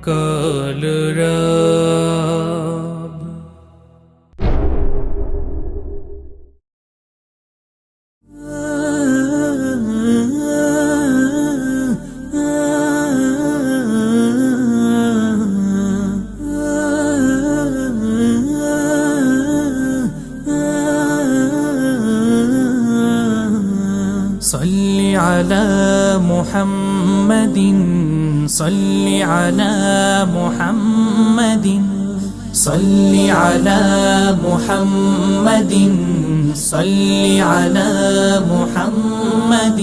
কলরব صل على محمد صل على محمد صل على محمد صل على محمد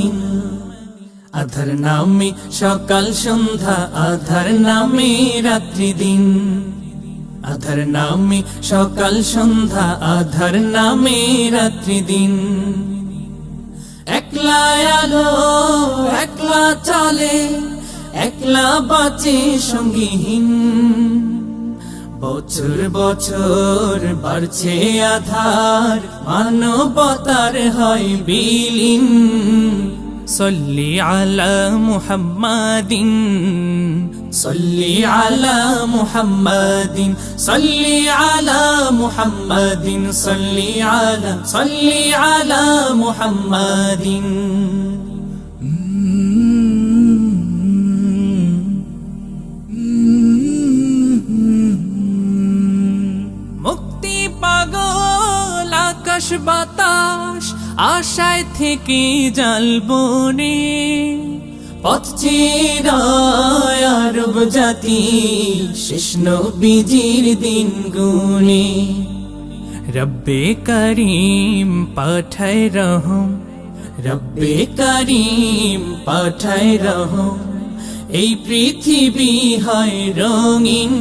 আধার নামে সকাল সন্ধ্যা আধার নামে রাত্রি দিন আধার নামে সকাল সন্ধ্যা আধার নামে রাত্রি দিন একলা আলো একলা চলে একলা বাঁচে সঙ্গীহীন বছর বছর বাড়ছে আধার মানবতার হয় বিলীন সল্লি আলা মুহাম্মাদিন সল্লি আলা মুহাম্মাদিন সল্লি আলা মুহাম্মাদিন সল্লি আলা মুহাম্মাদিন মুক্তি পাগল আকাশ বাতাস আশায় থেকে জ্বালবনে পথ চিরায় আরব জাতি শেষ নবীজির দিন গুনে রব্বে করিম পাঠায় রহম রব্বে করিম পাঠায় রহম এই পৃথিবী হয় রঙিন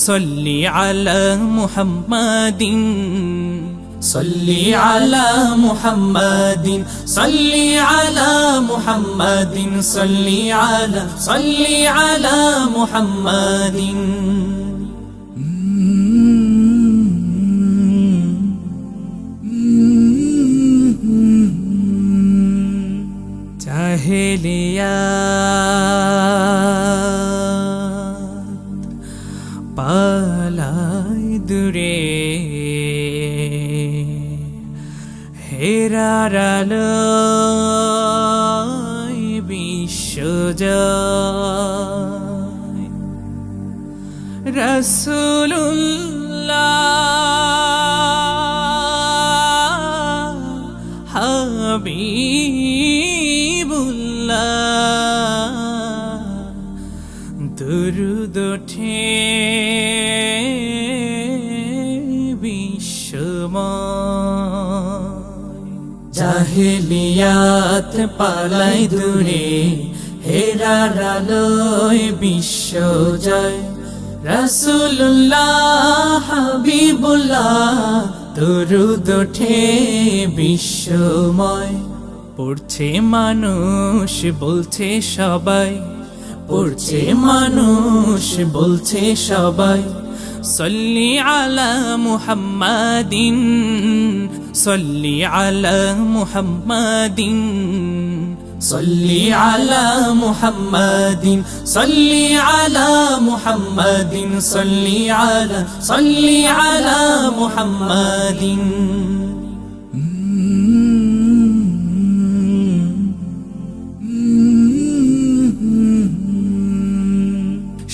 সল্লি আলা মুহাম্মাদিন صلي على محمد صلي على محمد صلي على محمد জাহেলিয়াত পালাই দূরে হেরার আলোয় বিশ্বজয় রাসূলুল্লাহ হাবিবুল্লাহ দুরূদ ওঠে বিশ্বময় জাহেলিয়াত পালাই দূরে হেরার আলোয় বিশ্বজয় রাসূলুল্লাহ হাবিবুল্লাহ দুরূদ ওঠে বিশ্বময় পড়ছে মানুষ বলছে সবাই পড়ছে মানুষ বলছে সবাই صلي على محمد صلي على محمد صلي على محمد صلي على محمد صلي على محمد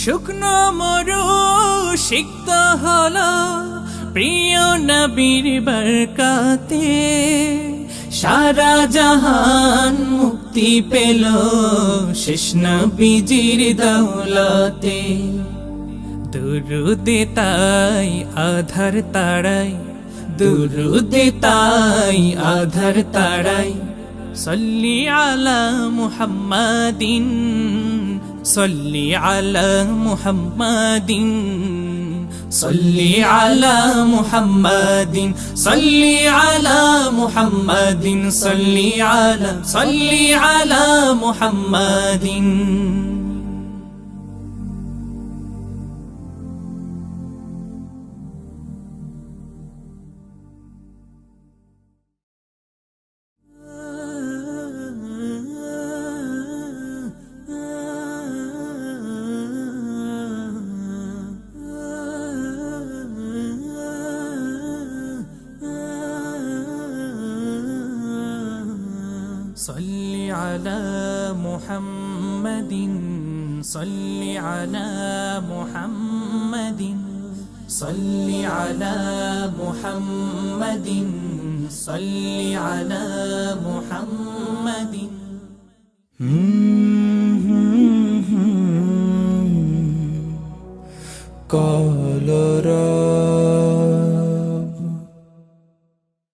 শুকনো মরু সিক্ত হলো প্রিয় নবীর বরকতে সারা জাহান মুক্তি পেল শেষ নবীজির দৌলতে দুরূদে তাই আধার তাড়াই দুরূদে তাই আধার তাড়াই সল্লি আলা মুহাম্মাদিন صلي على محمد صلي على محمد صلي على محمد صلي على محمد صل على محمد صل على محمد صل على محمد صل على محمد